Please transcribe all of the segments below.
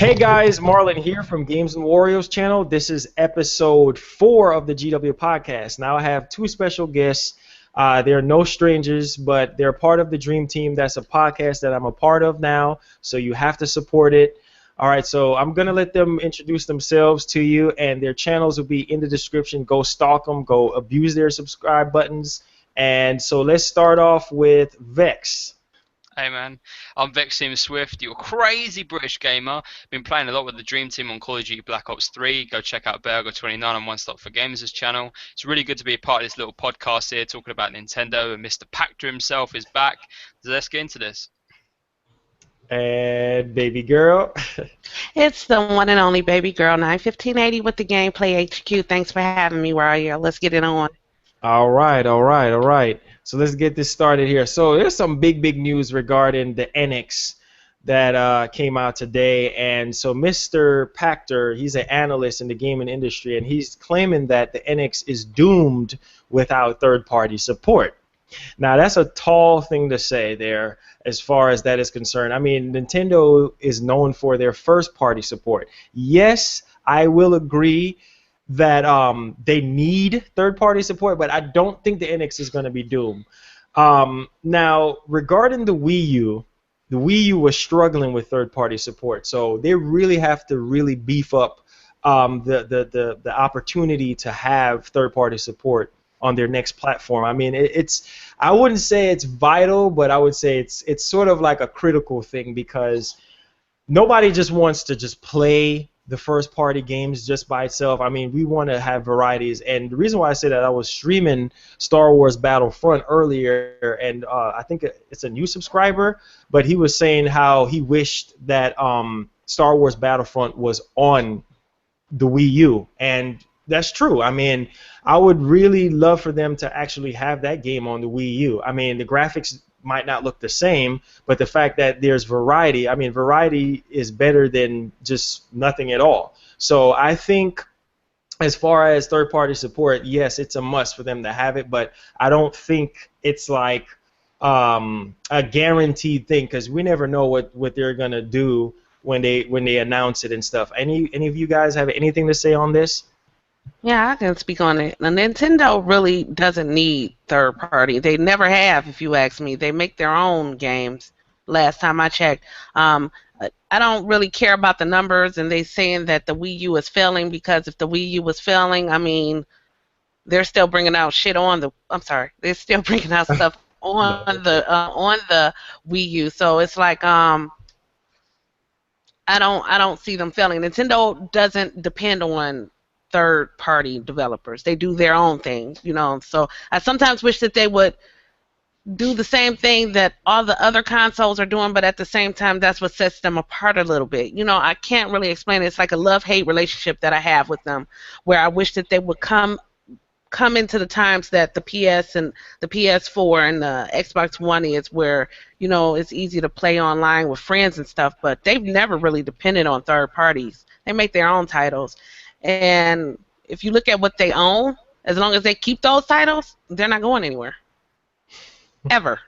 Hey guys, Marlon here from Games and Warriors channel. This is episode 4 of the GW podcast. Now I have two special guests. They're no strangers, but they're part of the Dream Team. That's a podcast that I'm a part of now, so you have to support it. All right, so I'm going to let them introduce themselves to you, and their channels will be in the description. Go stalk them, go abuse their subscribe buttons. And so let's start off with Vex. Hey man, I'm Vexim Swift, you're a crazy British gamer. Been playing a lot with the Dream Team on Call of Duty Black Ops 3. Go check out Burger29 on One Stop for Gamers' channel. It's really good to be a part of this little podcast here talking about Nintendo, and Mr. Pactor himself is back. So let's get into this. And baby girl. It's the one and only baby girl 91580 with the Gameplay HQ. Thanks for having me, Wario. Let's get it on. All right. So let's get this started here. So there's some big news regarding the NX that came out today. And so Mr. Pactor, he's an analyst in the gaming industry, and he's claiming that the NX is doomed without third-party support. Now, that's a tall thing to say there as far as that is concerned. I mean, Nintendo is known for their first-party support. Yes, I will agree that they need third-party support, but I don't think the NX is going to be doomed. Now, regarding the Wii U was struggling with third-party support, so they really have to really beef up the opportunity to have third-party support on their next platform. I mean, I wouldn't say it's vital, but I would say it's sort of like a critical thing, because nobody just wants to just play the first party games just by itself. I mean, we want to have varieties, and the reason why I say that, I was streaming Star Wars Battlefront earlier, and I think it's a new subscriber, but he was saying how he wished that Star Wars Battlefront was on the Wii U, and that's true. I mean, I would really love for them to actually have that game on the Wii U. I mean, the graphics might not look the same, but the fact that there's variety, I mean, variety is better than just nothing at all. So I think as far as third-party support, yes, it's a must for them to have it, but I don't think it's like a guaranteed thing, because we never know what they're going to do when they announce it and stuff. Any of you guys have anything to say on this? Yeah, I can speak on it. Now, Nintendo really doesn't need third party. They never have, if you ask me. They make their own games. Last time I checked, I don't really care about the numbers, and they saying that the Wii U is failing, because if the Wii U was failing, I mean, they're still bringing out shit on the. I'm sorry, they're still bringing out stuff on the Wii U. So it's like I don't see them failing. Nintendo doesn't depend on third-party developers. They do their own thing, you know. So I sometimes wish that they would do the same thing that all the other consoles are doing, but at the same time, that's what sets them apart a little bit. You know, I can't really explain it. It's like a love-hate relationship that I have with them, where I wish that they would come into the times that the PS and the PS4 and the Xbox One is, where, you know, it's easy to play online with friends and stuff, but they've never really depended on third parties. They make their own titles. And if you look at what they own, as long as they keep those titles, they're not going anywhere. Ever.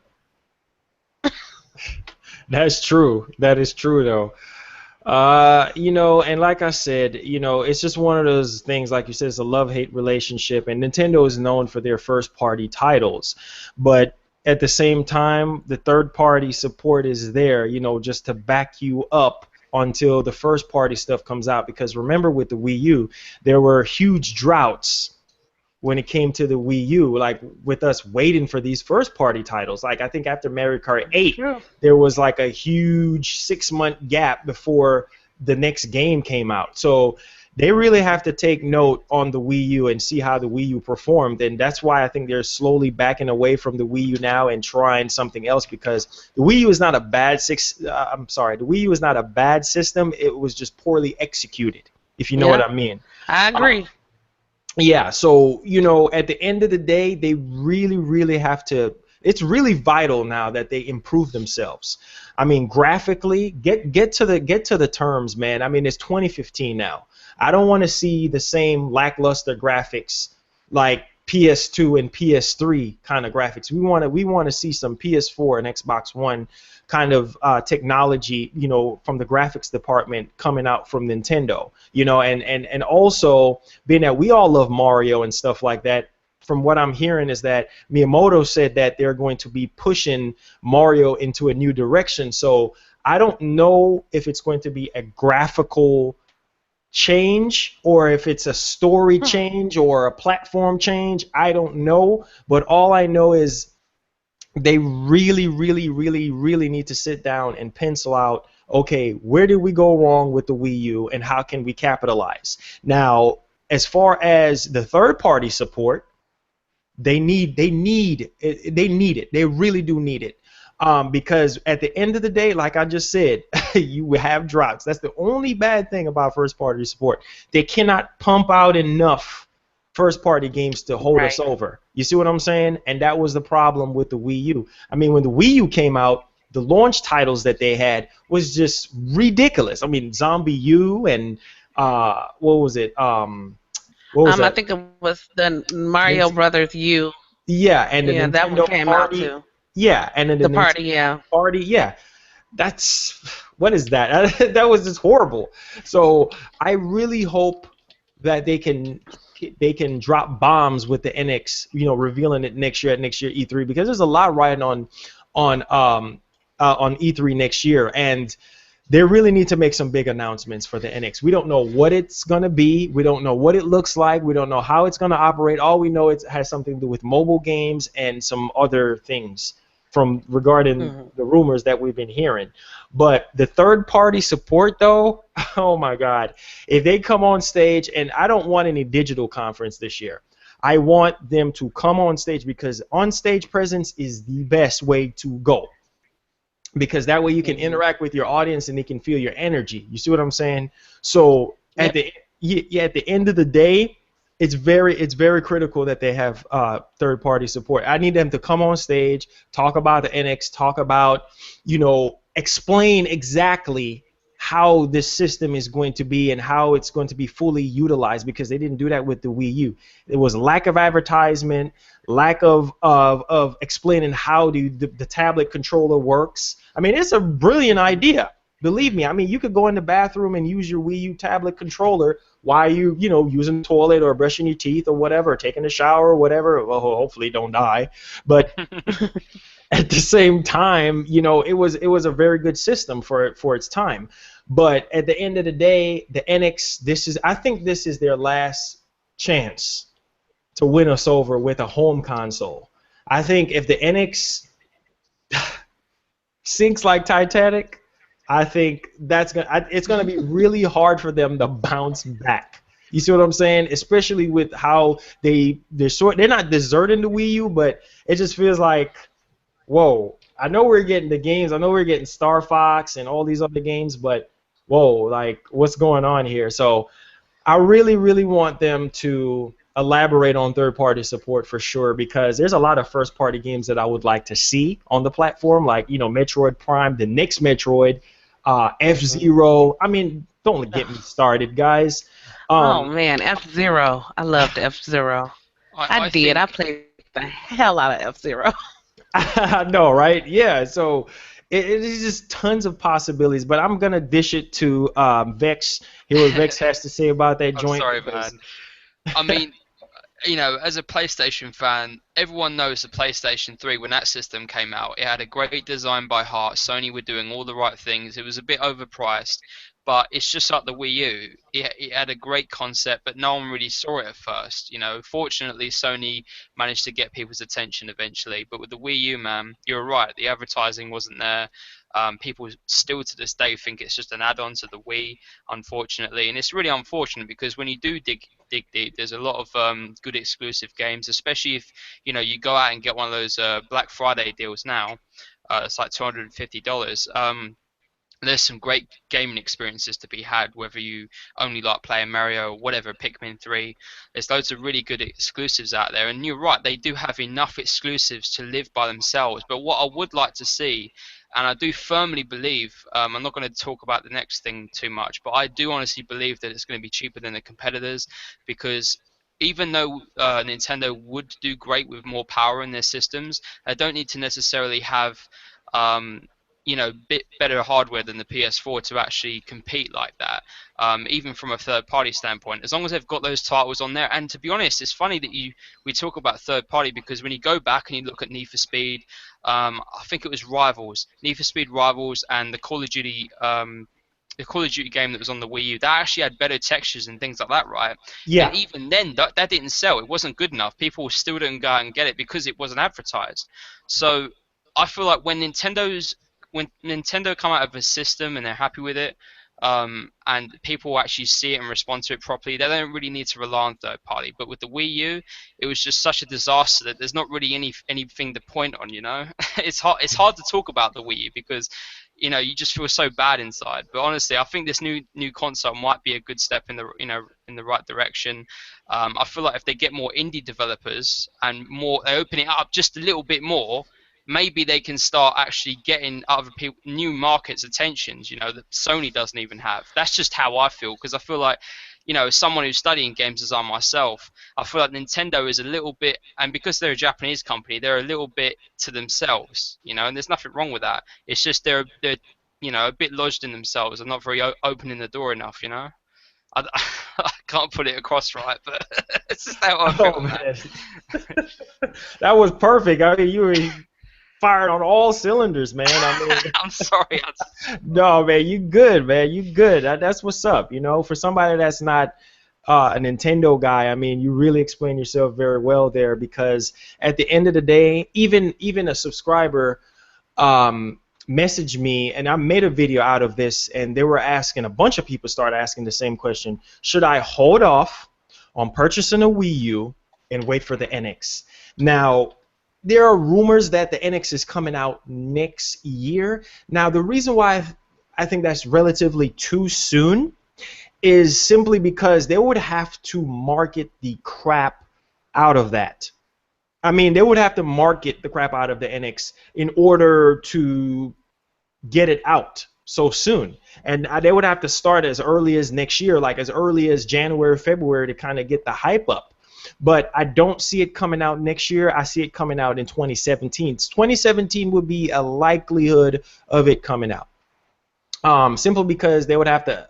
That's true. That is true, though. You know, and like I said, you know, it's just one of those things, like you said, it's a love-hate relationship, and Nintendo is known for their first-party titles. But at the same time, the third-party support is there, you know, just to back you up until the first party stuff comes out. Because remember, with the Wii U, there were huge droughts when it came to the Wii U, like with us waiting for these first party titles. Like, I think after Mario Kart 8, there was like a huge 6-month gap before the next game came out. So they really have to take note on the Wii U and see how the Wii U performed, and that's why I think they're slowly backing away from the Wii U now and trying something else, because the Wii U is not a bad the Wii U is not a bad system. It was just poorly executed, if you know what I mean. I agree. Yeah, so, you know, at the end of the day, they really have to. It's really vital now that they improve themselves. I mean, graphically, get to the terms, man. I mean, it's 2015 now. I don't want to see the same lackluster graphics like PS2 and PS3 kind of graphics. We want to see some PS4 and Xbox One kind of technology, from the graphics department coming out from Nintendo, and also being that we all love Mario and stuff like that. From what I'm hearing is that Miyamoto said that they're going to be pushing Mario into a new direction. So I don't know if it's going to be a graphical change or if it's a story Hmm. change or a platform change. I don't know. But all I know is they really, really, really, really need to sit down and pencil out, okay, where did we go wrong with the Wii U and how can we capitalize? Now, as far as the third party support, they need it. They really do need it. Because at the end of the day, like I just said, you have drops. That's the only bad thing about first party support. They cannot pump out enough first party games to hold us Right. over. You see what I'm saying? And that was the problem with the Wii U. I mean, when the Wii U came out, the launch titles that they had was just ridiculous. I mean, Zombie U and what was it? What was I that? think it was the Mario Nint- Brothers U. yeah, and the Yeah, that one Nintendo came out Party. too. Yeah, and then the The Nintendo party, yeah. Party. Yeah, that's what is that? That was just horrible. So I really hope that they can drop bombs with the NX, revealing it next year at next year E3 because there's a lot riding on E3 next year, and they really need to make some big announcements for the NX. We don't know what it's going to be. We don't know what it looks like. We don't know how it's going to operate. All we know it has something to do with mobile games and some other things from regarding Hmm. the rumors that we've been hearing. But the third party support though, oh my god. If they come on stage, and I don't want any digital conference this year. I want them to come on stage because on stage presence is the best way to go because that way you can Hmm. interact with your audience and they can feel your energy. You see what I'm saying? So at Yep. the yeah, at the end of the day, it's very critical that they have third party support. I need them to come on stage, talk about the NX, talk about explain exactly how this system is going to be and how it's going to be fully utilized because they didn't do that with the Wii U. It was lack of advertisement, lack of explaining how the tablet controller works. I mean, it's a brilliant idea. Believe me. I mean, you could go in the bathroom and use your Wii U tablet controller while using the toilet or brushing your teeth or whatever, taking a shower or whatever. Well, hopefully don't die. But at the same time, it was a very good system for its time. But at the end of the day, the NX, I think this is their last chance to win us over with a home console. I think if the NX sinks like Titanic, I think it's gonna be really hard for them to bounce back. You see what I'm saying? Especially with how they're not deserting the Wii U, but it just feels like, whoa. I know we're getting the games. I know we're getting Star Fox and all these other games, but whoa, like what's going on here? So I really, really want them to elaborate on third party support for sure because there's a lot of first party games that I would like to see on the platform, like, Metroid Prime, the next Metroid, F Hmm. Zero. I mean, don't get me started, guys. Oh Um, man, F Zero. I loved F Zero. I I did. I think played the hell out of F Zero. I know, right? Yeah. So it is just tons of possibilities, but I'm gonna dish it to Vex. Hear what Vex has to say about that I'm joint sorry, because man. I mean, as a PlayStation fan, everyone knows the PlayStation 3 when that system came out. It had a great design by heart. Sony were doing all the right things. It was a bit overpriced, but it's just like the Wii U. It had a great concept, but no one really saw it at first. Fortunately, Sony managed to get people's attention eventually. But with the Wii U, man, you're right. The advertising wasn't there. People still to this day think it's just an add-on to the Wii, unfortunately, and it's really unfortunate because when you do dig deep, there's a lot of good exclusive games, especially if you go out and get one of those Black Friday deals now. It's like $250. There's some great gaming experiences to be had, whether you only like playing Mario or whatever, Pikmin 3. There's loads of really good exclusives out there, and you're right, they do have enough exclusives to live by themselves. But what I would like to see, and I do firmly believe, I'm not going to talk about the next thing too much, but I do honestly believe that it's going to be cheaper than the competitors because even though Nintendo would do great with more power in their systems, they don't need to necessarily have. Um, bit better hardware than the PS4 to actually compete like that. Even from a third-party standpoint, as long as they've got those titles on there. And to be honest, it's funny that we talk about third-party because when you go back and you look at Need for Speed, I think it was Rivals, Need for Speed Rivals, and the Call of Duty game that was on the Wii U, that actually had better textures and things like that, right? And Yeah. even then, that didn't sell. It wasn't good enough. People still didn't go out and get it because it wasn't advertised. So I feel like when Nintendo come out of a system and they're happy with it, and people actually see it and respond to it properly, they don't really need to rely on third party. But with the Wii U, it was just such a disaster that there's not really anything to point on. It's hard to talk about the Wii U because you just feel so bad inside. But honestly, I think this new console might be a good step in the right direction. I feel like if they get more indie developers and they open it up just a little bit more, maybe they can start actually getting other people, new markets' attentions, that Sony doesn't even have. That's just how I feel, because I feel like, as someone who's studying games as I myself, I feel like Nintendo is a little bit, and because they're a Japanese company, they're a little bit to themselves, and there's nothing wrong with that. It's just they're a bit lodged in themselves and not very opening the door enough. I, I can't put it across right, but it's just how I Oh feel, man. man, that was perfect. I mean, you were fired on all cylinders, man. I mean, I'm sorry. no, man, you good, man. You good. That's what's up. For somebody that's not a Nintendo guy, I mean, you really explain yourself very well there. Because at the end of the day, even a subscriber messaged me, and I made a video out of this, and they were asking, a bunch of people started asking the same question: should I hold off on purchasing a Wii U and wait for the NX? Now, there are rumors that the NX is coming out next year. Now, the reason why I think that's relatively too soon is simply because they would have to market the crap out of that. I mean, they would have to market the crap out of the NX in order to get it out so soon. And they would have to start as early as next year, like as early as January, February, to kind of get the hype up. But I don't see it coming out next year. I see it coming out in 2017. 2017 would be a likelihood of it coming out. Simply because they would have to,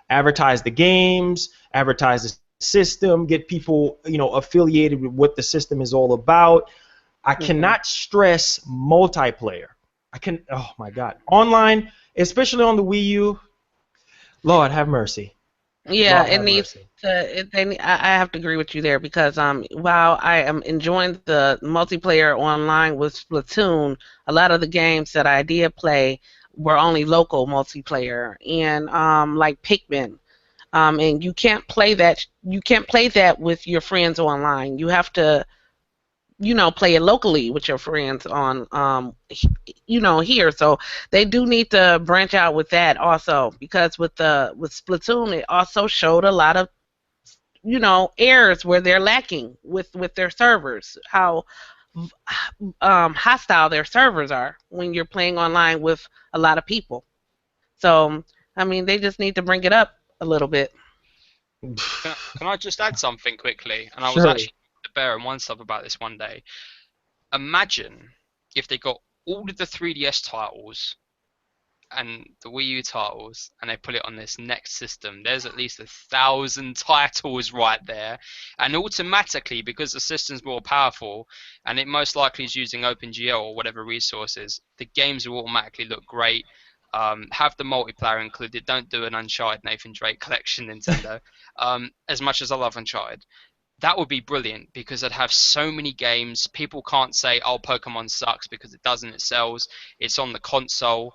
advertise the games, advertise the system, get people, affiliated with what the system is all about. I cannot stress multiplayer. Oh my God. Online, especially on the Wii U, Lord have mercy. Yeah, Lord it have needs mercy. to. I have to agree with you there because while I am enjoying the multiplayer online with Splatoon, a lot of the games that I did play were only local multiplayer, and like Pikmin. And you can't play that. You can't play that with your friends online. You have to, play it locally with your friends on, here. So they do need to branch out with that also, because with Splatoon, it also showed a lot of, errors where they're lacking with their servers. How hostile their servers are when you're playing online with a lot of people. So I mean, they just need to bring it up a little bit. Can I just add something quickly? And I was Surely. actually to Bear and One Stop about this one day. Imagine if they got all of the 3DS titles and the Wii U titles, and they put it on this next system. There's at least 1,000 titles right there, and automatically, because the system's more powerful, and it most likely is using OpenGL or whatever resources, the games will automatically look great. Have the multiplayer included. Don't do an Uncharted Nathan Drake collection, Nintendo. As much as I love Uncharted, that would be brilliant because I'd have so many games. People can't say, "Oh, Pokemon sucks," because it doesn't. It sells. It's on the console.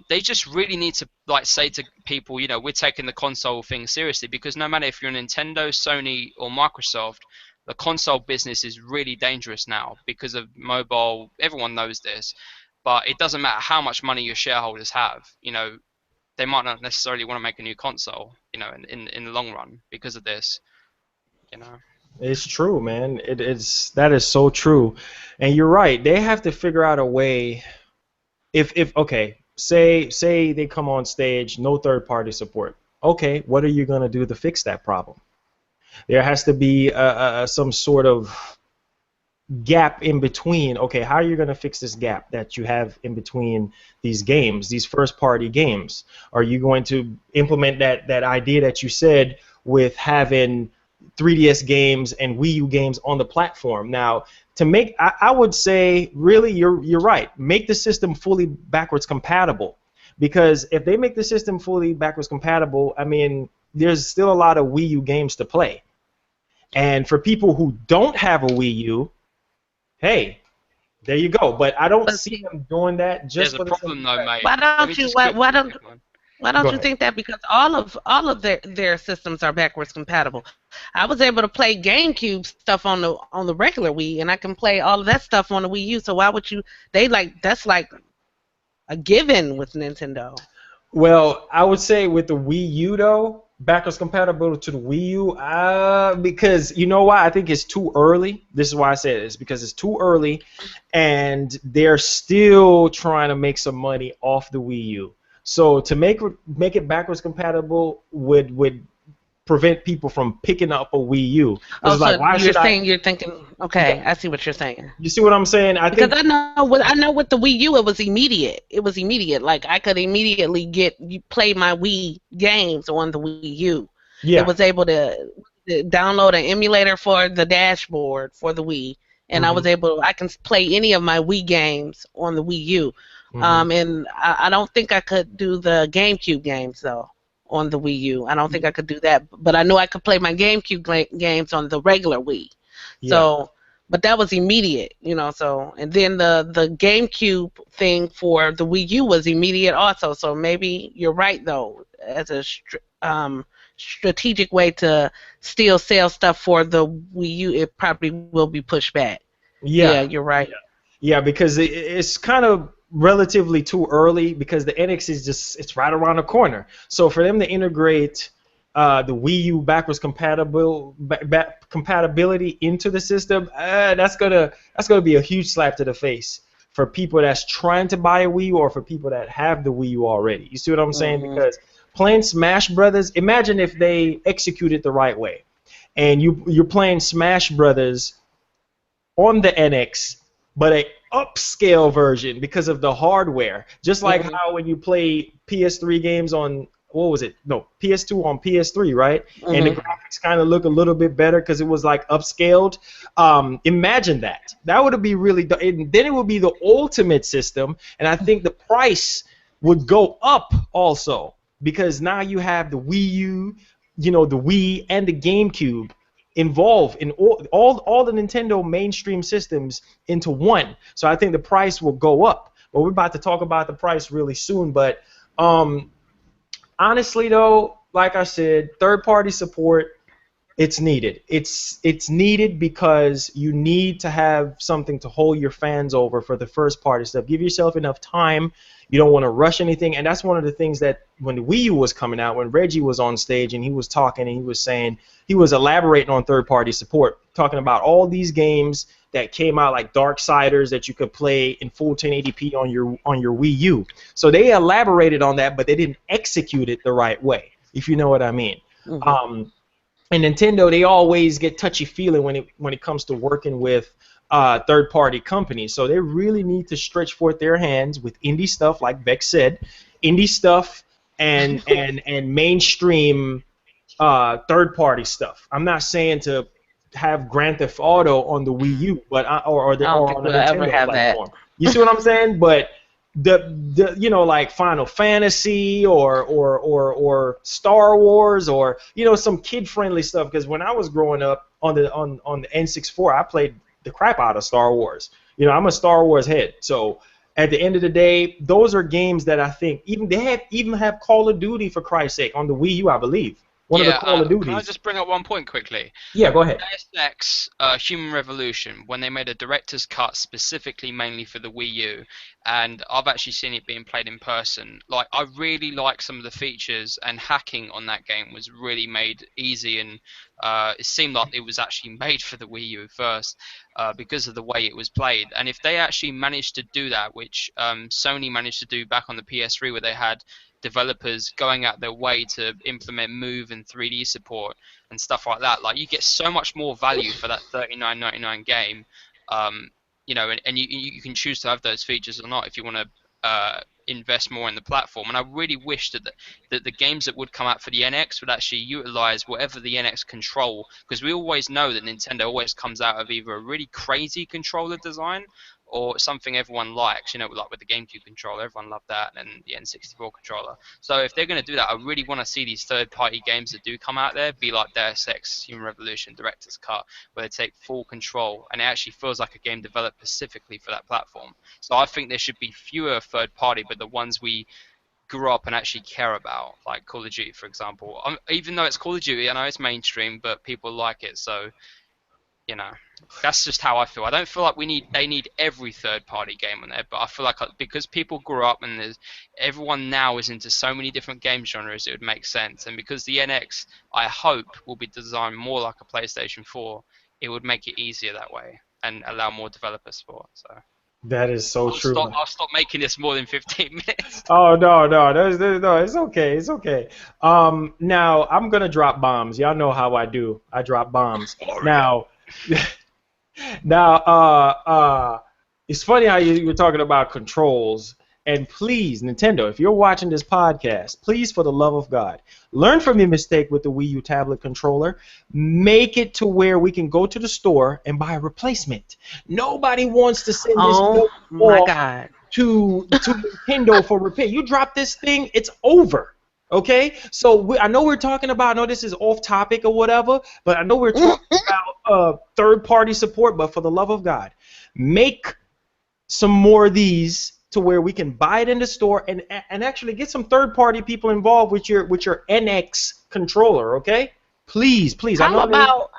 They just really need to say to people, we're taking the console thing seriously, because no matter if you're Nintendo, Sony, or Microsoft, the console business is really dangerous now because of mobile. Everyone knows this, but it doesn't matter how much money your shareholders have. They might not necessarily want to make a new console. In the long run because of this. You know. It's true, man. That is so true. And you're right. They have to figure out a way. If okay, say they come on stage, no third party support. Okay, what are you gonna do to fix that problem? There has to be some sort of gap in between. Okay, how are you going to fix this gap that you have in between these games, these first party games? Are you going to implement that idea that you said with having 3DS games and Wii U games on the platform? Now, to make, I would say, really, you're right. Make the system fully backwards compatible, because if they make the system fully backwards compatible, I mean, there's still a lot of Wii U games to play. And for people who don't have a Wii U, hey, there you go. But I don't But see see, them doing that There's just a for the simple problem though, fact. mate. why Let me don't you just quick. Go on. why Go don't you ahead. think that? Because all of their systems are backwards compatible. I was able to play GameCube stuff on the regular Wii, and I can play all of that stuff on the Wii U. So why would you? They like that's like a given with Nintendo. Well, I would say with the Wii U though, backwards compatible to the Wii U, because you know why? I think it's too early. This is why I say this, because it's too early, and they're still trying to make some money off the Wii U. So to make it backwards compatible would prevent people from picking up a Wii U, because Oh, it's like, so why you're should I? saying you're thinking? Yeah, Okay, I see what you're saying. you see what I'm saying? I Because think, I know with the Wii U it was immediate. It was immediate. Like I could immediately get you play my Wii games on the Wii U. It yeah. was able to download an emulator for the dashboard for the Wii, and Hmm. I can play any of my Wii games on the Wii U. Hmm. And I don't think I could do the GameCube games though on the Wii U. I don't think I could do that, but I knew I could play my GameCube games on the regular Wii. Yeah. So but that was immediate, So and then the GameCube thing for the Wii U was immediate also. So maybe you're right though, as a strategic way to still sell stuff for the Wii U, it probably will be pushed back. Yeah, Yeah. you're right. Yeah, because it's kind of relatively too early, because the NX is just, it's right around the corner. So for them to integrate the Wii U backwards compatibility into the system, that's gonna be a huge slap to the face for people that's trying to buy a Wii U, or for people that have the Wii U already. You see what I'm saying? Hmm. Because playing Smash Brothers, imagine if they execute it the right way, and you're playing Smash Brothers on the NX, but a upscale version because of the hardware. Just like Hmm. how when you play PS3 games on, what was it? No, PS2 on PS3, right? And the Hmm. graphics kind of look a little bit better because it was like upscaled. Imagine that. That would be really. And then it would be the ultimate system, and I think the price would go up also, because now you have the Wii U, the Wii and the GameCube involved in all the Nintendo mainstream systems into one. So I think the price will go up. But we're about to talk about the price really soon. But um, honestly, though, like I said, third party support, it's needed. It's needed because you need to have something to hold your fans over for the first party stuff. Give yourself enough time. You don't want to rush anything, and that's one of the things that when the Wii U was coming out, when Reggie was on stage and he was talking and he was saying, he was elaborating on third party support, talking about all these games that came out like Darksiders that you could play in full 1080p on your Wii U. So they elaborated on that, but they didn't execute it the right way, if you know what I mean. Hmm. Um, and Nintendo, they always get touchy feeling when it comes to working with third party companies. So they really need to stretch forth their hands with indie stuff, like Vex said, indie stuff and mainstream third party stuff. I'm not saying to have Grand Theft Auto on the Wii U, but I don't or think on the we'll ever Nintendo have that. platform. You see what I'm saying? But the like Final Fantasy or Star Wars, or some kid friendly stuff, because when I was growing up on the N64, I played the crap out of Star Wars. I'm a Star Wars head. So at the end of the day, those are games that I think even have Call of Duty, for Christ's sake, on the Wii U, I believe. One of the Yeah, Call of can I Duties. just bring up one point quickly? Yeah, go ahead. Deus Ex Human Revolution, when they made a director's cut specifically mainly for the Wii U, and I've actually seen it being played in person. Like, I really like some of the features, and hacking on that game was really made easy, and it seemed like it was actually made for the Wii U first because of the way it was played. And if they actually managed to do that, which Sony managed to do back on the PS3, where they had developers going out their way to implement Move and 3D support and stuff like that. Like, you get so much more value for that $39.99 game You know, and you can choose to have those features or not if you want to invest more in the platform. And I really wish that the games that would come out for the NX would actually utilize whatever the NX control, because we always know that Nintendo always comes out of either a really crazy controller design or something everyone likes. You know, like with the GameCube controller, everyone loved that, and the N64 controller. So if they're going to do that, I really want to see these third-party games that do come out there be like Deus Ex, Human Revolution, Director's Cut, where they take full control, and it actually feels like a game developed specifically for that platform. So I think there should be fewer third-party, but the ones we grew up and actually care about, like Call of Duty, for example. Even though it's Call of Duty, I know it's mainstream, but people like it, so you know, that's just how I feel. I don't feel like they need every third party game on there, but I feel like because people grew up and everyone now is into so many different game genres, it would make sense. And because the NX, I hope, will be designed more like a PlayStation 4, it would make it easier that way and allow more developer support. So That is so true. I'll stop making this more than 15 minutes. Oh no, no, no, it's okay, it's okay. Now I'm gonna drop bombs. Y'all know how I do. I drop bombs. Now, now, it's funny how you were talking about controls. And please, Nintendo, if you're watching this podcast, please, for the love of God, learn from your mistake with the Wii U tablet controller. Make it to where we can go to the store and buy a replacement. Nobody wants to send this Oh my God. to Nintendo for repair. You drop this thing, it's over. Okay, so I know we're talking about. I know this is off topic or whatever, but I know we're talking about third-party support. But for the love of God, make some more of these to where we can buy it in the store and actually get some third-party people involved with your NX controller. Okay, please, please. How about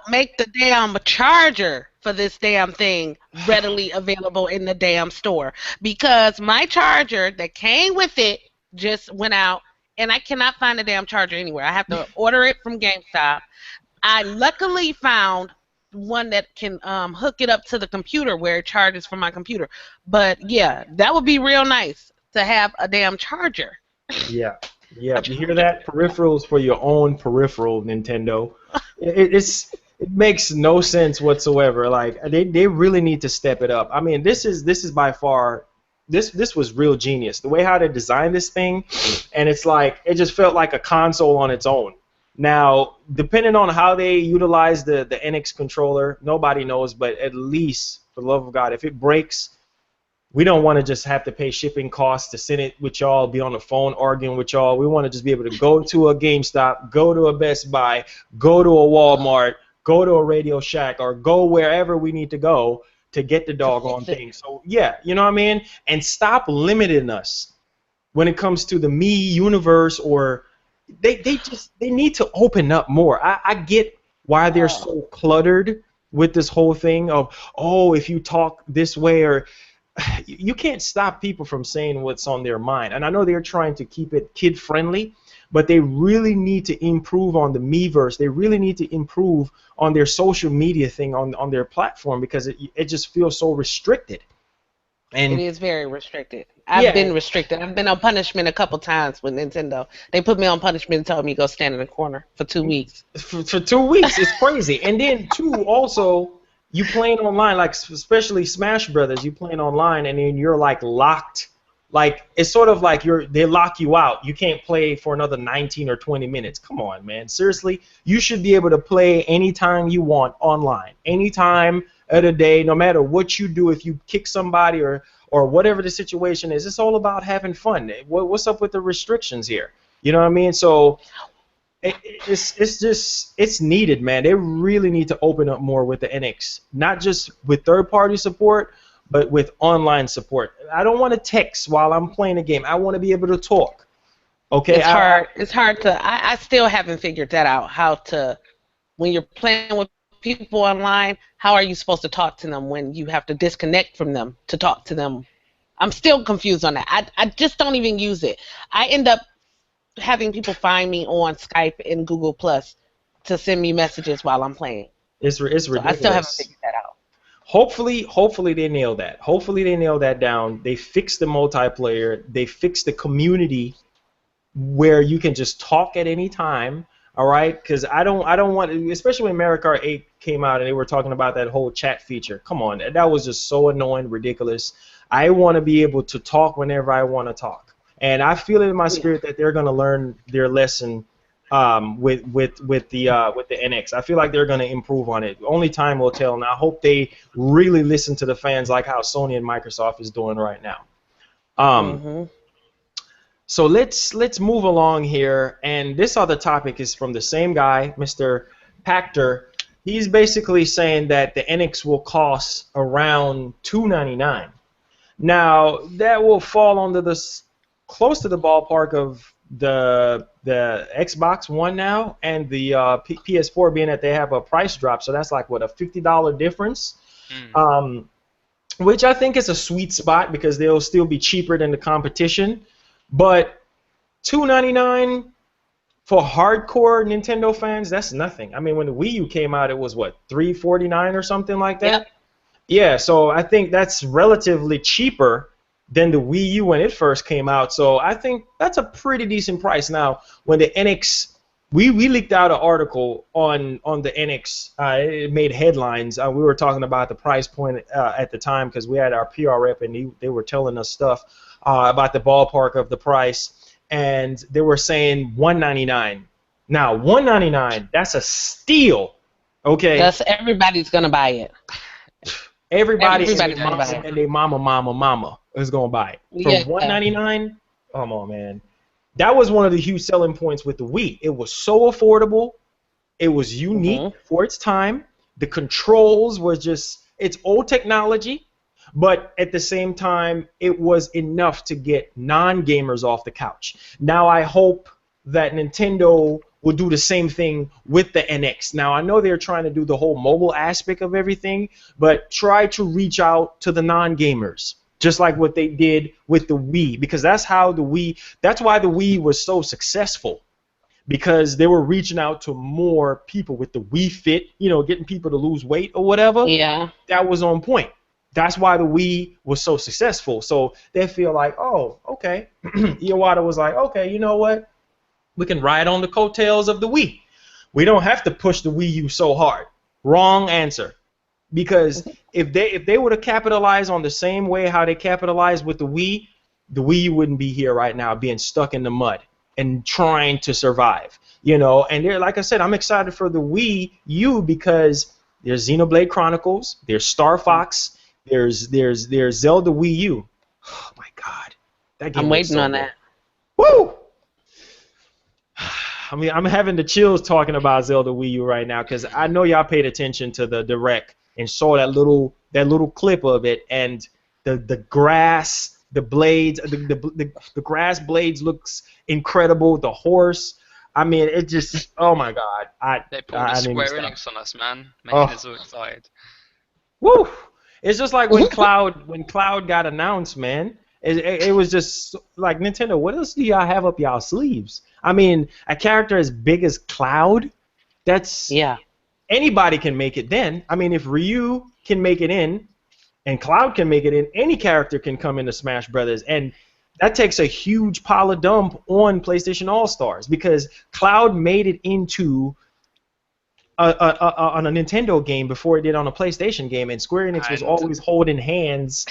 make the damn charger for this damn thing readily available in the damn store? Because my charger that came with it just went out, and I cannot find a damn charger anywhere. I have to order it from GameStop. I luckily found one that can hook it up to the computer where it charges from my computer. But yeah, that would be real nice to have a damn charger. Yeah, yeah. You hear that? Peripherals for your own peripheral, Nintendo. It makes no sense whatsoever. Like they really need to step it up. I mean, this is by far. This was real genius. The way how they designed this thing, and it's like it just felt like a console on its own. Now, depending on how they utilize the NX controller, nobody knows. But at least, for the love of God, if it breaks, we don't want to just have to pay shipping costs to send it with y'all, be on the phone arguing with y'all. We want to just be able to go to a GameStop, go to a Best Buy, go to a Walmart, go to a Radio Shack, or go wherever we need to go to get the doggone thing. So yeah, you know what I mean? And stop limiting us when it comes to the Me universe, or they need to open up more. I get why they're so cluttered with this whole thing of, oh, if you talk this way, or you can't stop people from saying what's on their mind. And I know they're trying to keep it kid friendly, but they really need to improve on the Miiverse. They really need to improve on their social media thing on their platform, because it just feels so restricted. And it is very restricted. I've been restricted. I've been on punishment a couple times with Nintendo. They put me on punishment and told me to go stand in the corner for 2 weeks. For 2 weeks, it's crazy. And then also, you playing online, like especially Smash Brothers, you playing online, and then you're like locked. Like it's sort of like they lock you out. You can't play for another 19 or 20 minutes. Come on, man. Seriously, you should be able to play anytime you want online, anytime of the day, no matter what you do. If you kick somebody or whatever the situation is, it's all about having fun. What's up with the restrictions here? You know what I mean? So it's needed, man. They really need to open up more with the NX, not just with third-party support, but with online support. I don't want to text while I'm playing a game. I want to be able to talk. Okay. It's hard to. I still haven't figured that out. How to, when you're playing with people online, how are you supposed to talk to them when you have to disconnect from them to talk to them? I'm still confused on that. I just don't even use it. I end up having people find me on Skype and Google Plus to send me messages while I'm playing. It's ridiculous. I still haven't figured that out. Hopefully they nail that. Hopefully they nail that down. They fix the multiplayer. They fix the community where you can just talk at any time. All right, because I don't want, especially when Mario Kart 8 came out and they were talking about that whole chat feature. Come on, that was just so annoying, ridiculous. I want to be able to talk whenever I want to talk, and I feel it in my Yeah. spirit that they're gonna learn their lesson with the NX. I feel like they're gonna improve on it. Only time will tell, and I hope they really listen to the fans like how Sony and Microsoft is doing right now. Um, Mhm. so let's move along here, and this other topic is from the same guy, Mr. Pactor. He's basically saying that the NX will cost around $299. Now that will fall under close to the ballpark of the Xbox One now, and the PS4, being that they have a price drop, so that's like what, a $50 difference. Mm. Which I think is a sweet spot because they'll still be cheaper than the competition. But $299 for hardcore Nintendo fans, that's nothing. I mean, when the Wii U came out, it was what, $349 or something like that? Yep. Yeah, so I think that's relatively cheaper than the Wii U when it first came out. So I think that's a pretty decent price. Now, when the NX, we leaked out an article on the NX. It made headlines. We were talking about the price point at the time because we had our PR rep and they were telling us stuff about the ballpark of the price, and they were saying $199. Now, $199, that's a steal. Okay, That's everybody's gonna buy it. everybody and Everybody's their gonna mama buy it. and their mama is gonna buy it for Yeah. $199. Come on, man. That was one of the huge selling points with the Wii. It was so affordable. It was unique Mhm. for its time. The controls was just, it's old technology, but at the same time, it was enough to get non-gamers off the couch. Now I hope that Nintendo will do the same thing with the NX. Now I know they're trying to do the whole mobile aspect of everything, but try to reach out to the non-gamers, just like what they did with the Wii, because that's why the Wii was so successful, because they were reaching out to more people with the Wii Fit, getting people to lose weight or whatever. Yeah. That was on point. That's why the Wii was so successful. So they feel like, oh, okay. Iwata was like, okay, you know what? We can ride on the coattails of the Wii. We don't have to push the Wii U so hard. Wrong answer. Because if they would have capitalized on the same way how they capitalized with the Wii U wouldn't be here right now, being stuck in the mud and trying to survive. And like I said, I'm excited for the Wii U because there's Xenoblade Chronicles, there's Star Fox, there's Zelda Wii U. Oh my God, that I'm game looks waiting so on good. that. Woo! I mean, I'm having the chills talking about Zelda Wii U right now because I know y'all paid attention to the direct and saw that little clip of it, and the grass, the blades, the grass blades looks incredible. The horse, I mean, it just, oh my God, I They pulled a I didn't even Square stop. Enix on us, man, making Oh, us all excited. woo! It's just like when Cloud got announced, man. It was just like, Nintendo. What else do y'all have up y'all sleeves? I mean, a character as big as Cloud, that's Yeah. anybody can make it. Then, I mean, if Ryu can make it in and Cloud can make it in, any character can come into Smash Brothers, and that takes a huge pile of dump on PlayStation All Stars because Cloud made it into on a Nintendo game before it did on a PlayStation game, and Square Enix was And always holding hands,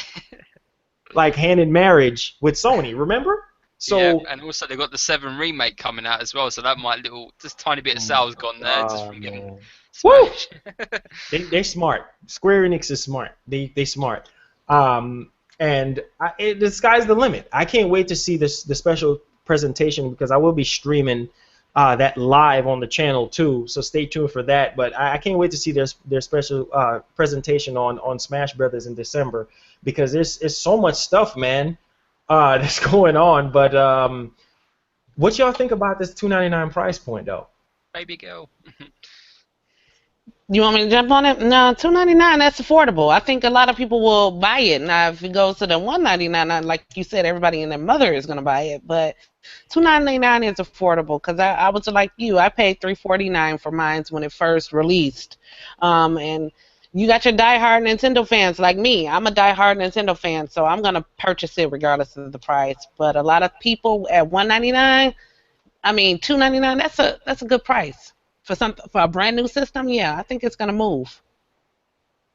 like hand in marriage with Sony. Remember? yeah, So, and also they got the 7 remake coming out as well, so that might just tiny bit of sales gone there just oh from getting man, woo! smashed. They're smart. Square Enix is smart. They smart. And the sky's the limit. I can't wait to see the special presentation because I will be streaming that live on the channel too. So stay tuned for that. But I can't wait to see their special presentation on Smash Brothers in December because there's so much stuff, man, that's going on. But what y'all think about this $299 price point though? Baby girl. You want me to jump on it? No, $2.99. That's affordable. I think a lot of people will buy it. Now, if it goes to the $1.99, like you said, everybody and their mother is gonna buy it. But $2.99 is affordable because I was like you. I paid $3.49 for mine when it first released. And you got your diehard Nintendo fans like me. I'm a diehard Nintendo fan, so I'm gonna purchase it regardless of the price. But a lot of people at $1.99. I mean, $299. That's a good price for a brand new system. Yeah, I think it's gonna move.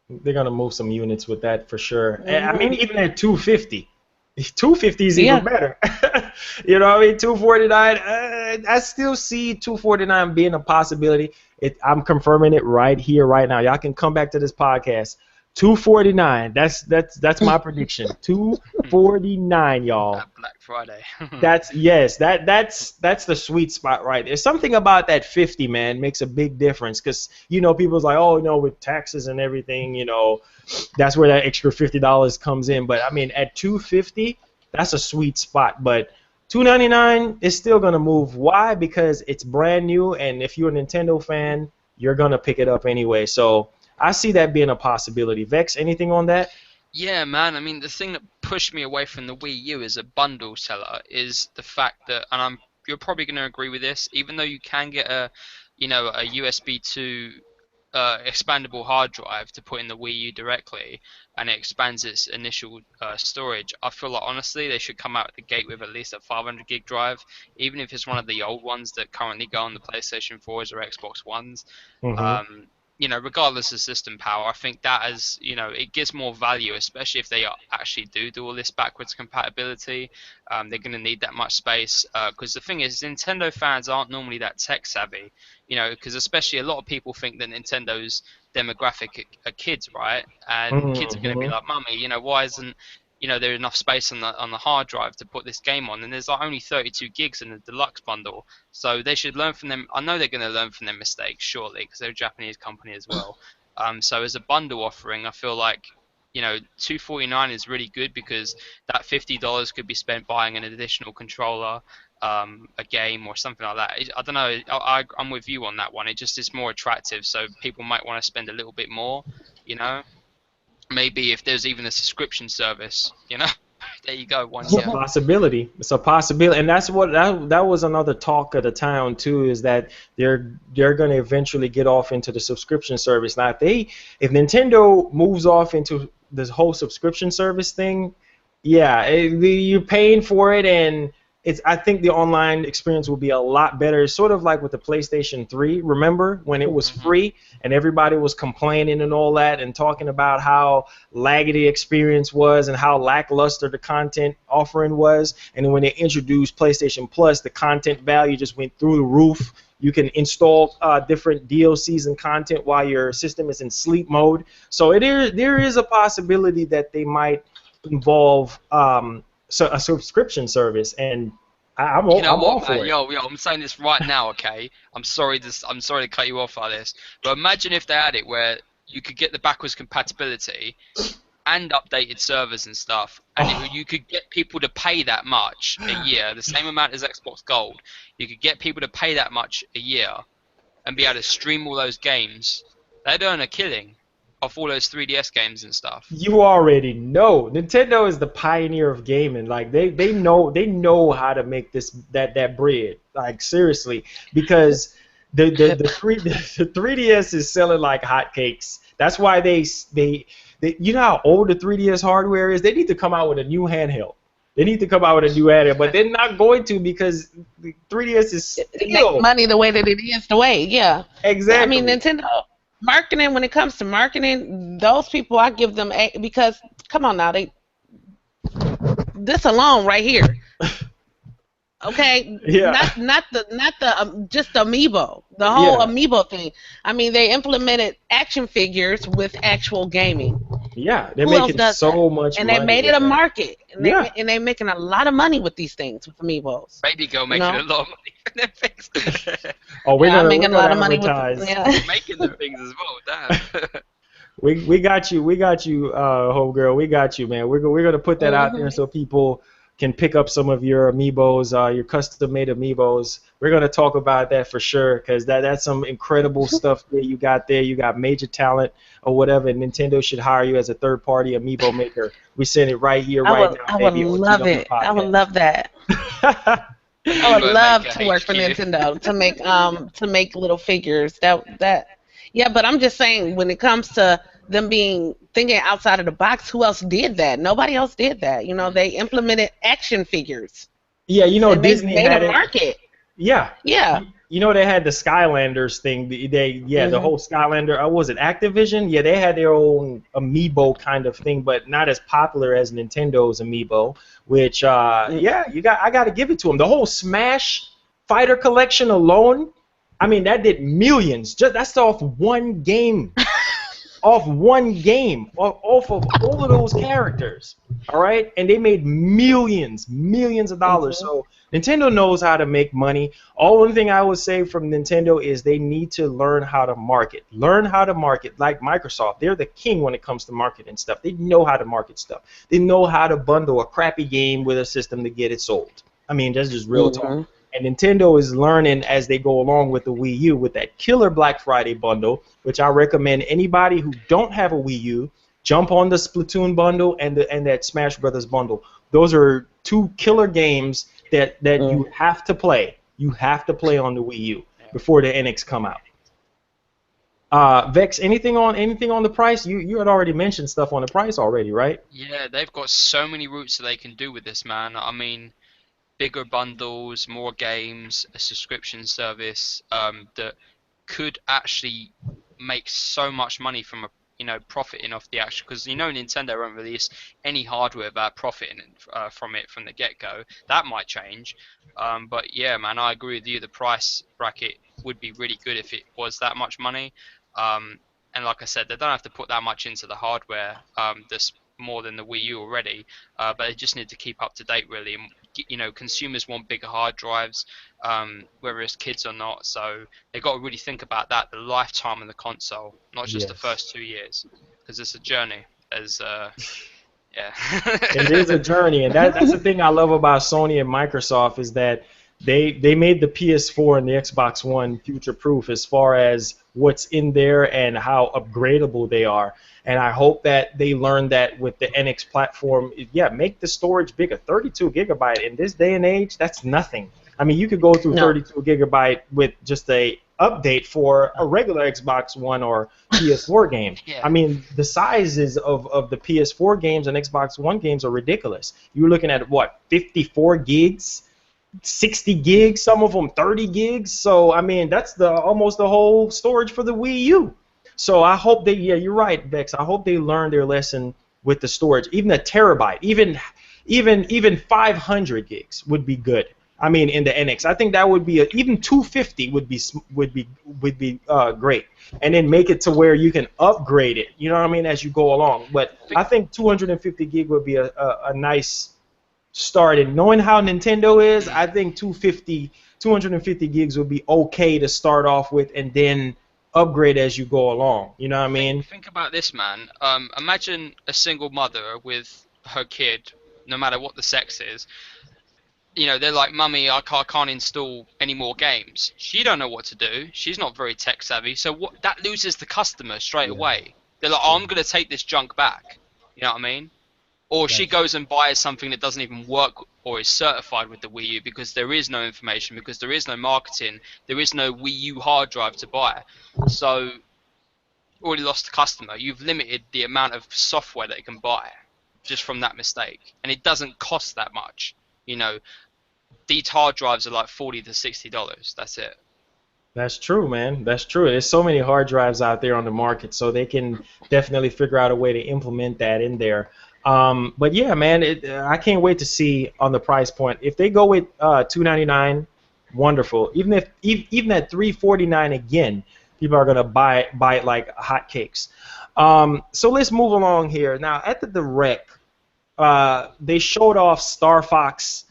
They're gonna move some units with that for sure. I mean, Hmm. even at 250, 250 is even Yeah. better. You know what I mean? 249. I still see 249 being a possibility. I'm confirming it right here, right now. Y'all can come back to this podcast. 249. That's my prediction. Hmm. 249, y'all. At Black Friday. That's yes, that's the sweet spot right. There's something about that 50, man, makes a big difference because people's like, oh, with taxes and everything, that's where that extra $50 comes in. But I mean, at 250, that's a sweet spot. But 299 is still gonna move. Why? Because it's brand new, and if you're a Nintendo fan, you're gonna pick it up anyway. So I see that being a possibility. Vex, anything on that? Yeah, man. I mean, the thing that pushed me away from the Wii U as a bundle seller is the fact that, and you're probably going to agree with this, even though you can get a USB 2 expandable hard drive to put in the Wii U directly, and it expands its initial storage. I feel like honestly they should come out the gate with at least a 500 gig drive, even if it's one of the old ones that currently go on the PlayStation 4s or Xbox Ones. Mm-hmm. um, regardless of system power, I think that is, it gives more value, especially if they actually do all this backwards compatibility. They're going to need that much space because the thing is, Nintendo fans aren't normally that tech savvy, because especially a lot of people think that Nintendo's demographic are kids, right? And kids are going to be Mm-hmm. like, "Mummy, why isn't there enough space on the hard drive to put this game on?" And there's like only 32 gigs in the deluxe bundle. So they should learn from them. I know they're going to learn from their mistakes, surely, because they're a Japanese company as well. So as a bundle offering, I feel like 249 is really good because that $50 could be spent buying an additional controller, a game, or something like that. I don't know. I'm with you on that one. It just is more attractive, so people might want to spend a little bit more. You know, maybe if there's even a subscription service. There you go, one It's a year. possibility. It's a possibility, and that's what that was another talk of the town too. Is that they're going to eventually get off into the subscription service. Now, if Nintendo moves off into this whole subscription service thing, yeah, you're paying for it, and I think the online experience will be a lot better. It's sort of like with the PlayStation 3. Remember when it was Hmm. free and everybody was complaining and all that and talking about how laggy the experience was and how lackluster the content offering was. And then when they introduced PlayStation Plus, the content value just went through the roof. You can install different DLCs and content while your system is in sleep mode. So there is a possibility that they might involve a subscription service, and You know I'm all what, man? for it. Yo, I'm saying this right now, okay? I'm sorry to cut you off like this, but imagine if they had it where you could get the backwards compatibility and updated servers and stuff, and Oh, you could get people to pay that much a year, the same amount as Xbox Gold. You could get people to pay that much a year and be able to stream all those games. They'd earn a killing off all those 3DS games and stuff. you already know Nintendo is the pioneer of gaming. Like they know how to make that bread. Like seriously, because the 3DS is selling like hotcakes. That's why they you know how old the 3DS hardware is. They need to come out with a new handheld. They need to come out with a new handheld, but they're not going to because the 3DS is To make still money the way that it is the way. Yeah. I mean, exactly. Nintendo marketing, when it comes to marketing, those people I give them a, because come on now, they this alone right here. Okay, Yeah, not the just the amiibo, the whole yeah, amiibo thing. I mean, they implemented action figures with actual gaming. yeah. They're Who else making does that? so much And they money made it with a that. market, and Yeah. they making a lot of money with these things with amiibos. Baby girl You making a know, lot of money from their things. Oh, we're yeah, I'm gonna we're making a gonna lot of money with advertise. yeah. Making them things as well, damn. We got you. We got you, homegirl. We got you, man. We're gonna put that out there Hmm. so people can pick up some of your amiibos, your custom made amiibos. We're gonna talk about that for sure, because that's some incredible stuff that you got there. You got major talent or whatever. And Nintendo should hire you as a third party amiibo maker. We send it right here, right now, I would baby, on love GW it. I would Podcast. love that. I would Amiibo love Maker to work for HQ. Nintendo to make little figures. That yeah, but I'm just saying when it comes to them being thinking outside of the box, who else did that? Nobody else did that. You know, they implemented action figures Yeah, and they Disney made a had it. market. Yeah. Yeah. You know they had the Skylanders thing. The Mhm. whole Skylander. Was it Activision? Yeah, they had their own Amiibo kind of thing, but not as popular as Nintendo's Amiibo. Which Mm. yeah, I got to give it to them. The whole Smash Fighter collection alone. I mean, that did millions. Just that's off one game. Off of all of those characters. All right, and they made millions of dollars. Mhm. So Nintendo knows how to make money. Only thing I would say from Nintendo is they need to learn how to market. Learn how to market like Microsoft. They're the king when it comes to marketing stuff. They know how to market stuff. They know how to bundle a crappy game with a system to get it sold. I mean, that's just real talk. Mhm. And Nintendo is learning as they go along with the Wii U with that killer Black Friday bundle, which I recommend anybody who don't have a Wii U jump on the Splatoon bundle and that Smash Brothers bundle. Those are two killer games that Mm. you have to play. You have to play on the Wii U Yeah. before the NX come out. Vex, anything on the price? You had already mentioned stuff on the price already, right? Yeah, they've got so many routes that they can do with this, man. I mean, bigger bundles, more games, a subscription service that could actually make so much money from profiting off the actual, because Nintendo won't release any hardware without profiting from it from the get-go. That might change, but yeah, man, I agree with you. The price bracket would be really good if it was that much money, um, and like I said, they don't have to put that much into the hardware. That's more than the Wii U already, but they just need to keep up to date really. And consumers want bigger hard drives, whether it's kids or not. So they got to really think about that, the lifetime of the console, not just the Yes. first 2 years, because it's a journey. As It is a yeah. journey, and that's the thing I love about Sony and Microsoft is that they made the PS4 and the Xbox One future proof as far as what's in there and how upgradable they are. And I hope that they learn that with the NX platform. Yeah, make the storage bigger. 32 gigabyte in this day and age, that's nothing. I mean, you could go through No. 32 gigabyte with just a update for a regular Xbox One or PS4 game. I Yeah. mean, the sizes of the PS4 games and Xbox One games are ridiculous. You're looking at what, 54 gigs, 60 gigs, some of them 30 gigs. So I mean, that's the almost the whole storage for the Wii U. So I hope they, yeah, you're right, Vex. I hope they learn their lesson with the storage. Even a terabyte, even 500 gigs would be good. I mean, in the NX, I think that would be even 250 would be great, and then make it to where you can upgrade it. You know what I mean as you go along. But I think 250 gig would be a nice start. And knowing how Nintendo is, I think 250 gigs would be okay to start off with, and then upgrade as you go along. You know what I think mean? think about this, man. Imagine a single mother with her kid, no matter what the sex is. They're like, "Mummy, I can't install any more games." She don't know what to do. She's not very tech savvy, so that loses the customer straight Yeah, away. They're like, that's "Oh, true. I'm gonna take this junk back." You know what I mean? Or she That's goes and buys something that doesn't even work or is certified with the Wii U because there is no information, because there is no marketing, there is no Wii U hard drive to buy. So already lost the customer. You've limited the amount of software that it can buy just from that mistake, and it doesn't cost that much. You know, these hard drives are like $40 to $60. That's it. That's true, man. That's true. There's so many hard drives out there on the market, so they can definitely figure out a way to implement that in there. But yeah, man, I can't wait to see on the price point. If they go with 299, wonderful. Even at 349 again, people are gonna buy it like hotcakes. So let's move along here. Now at the direct, they showed off Star Fox